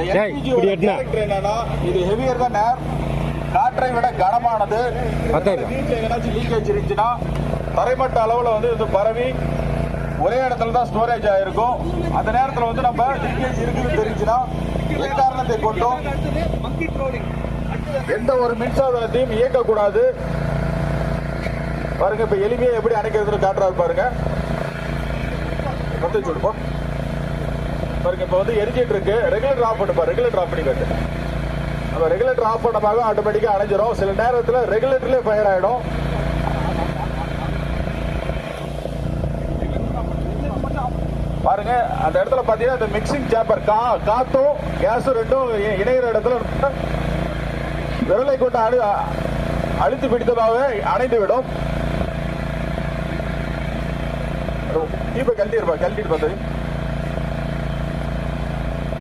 என்னன்னா இது ஹெவியர் தான் ஏர், காற்றை விட கனமானது. வீட்டில் எங்கேயாச்சும் லீக்கேஜ் இருந்துச்சுன்னா தரைமட்ட அளவில் வந்து இது பரவி ஒரே இடத்துல தான் ஸ்டோரேஜ் ஆயிருக்கும். அந்த நேரத்தில் வந்து நம்ம லீக்கேஜ் இருக்குன்னு தெரிஞ்சுன்னா எக்காரணத்தை கொண்டும் எந்த ஒரு மின்சாதனத்தையும் இயக்கக்கூடாது. பாருங்க, இப்ப எளிமையா எப்படி அணைக்கிறதுன்னு காட்டுறாரு பாருங்க. சொல்லுப்போம் பாருங்க, இப்ப வந்து எரிஞ்சிட்டு இருக்கு. ரெகுலேட்டர் ஆஃப் பண்ணுப்பா, ரெகுலேட்டர் ஆஃப் பண்ணி காட்டு. நம்ம ரெகுலேட்டர் ஆஃப் பண்ணமாக ஆட்டோமேட்டிக்கா அணைஞ்சிரும். சில நேரத்தில் ரெகுலேட்டர்லேயே ஃபயர் ஆயிடும். பாருங்க, அந்த இடத்துல பாத்தீங்கன்னா அந்த மிக்சிங் சேம்பர் காத்தும் கேஸும் ரெண்டும் இணைகிற இடத்துல விரலை கொண்டு அழுத்தி பிடித்ததாக அணைந்து விடும். இப்ப கழட்டிட்டு பார்த்தது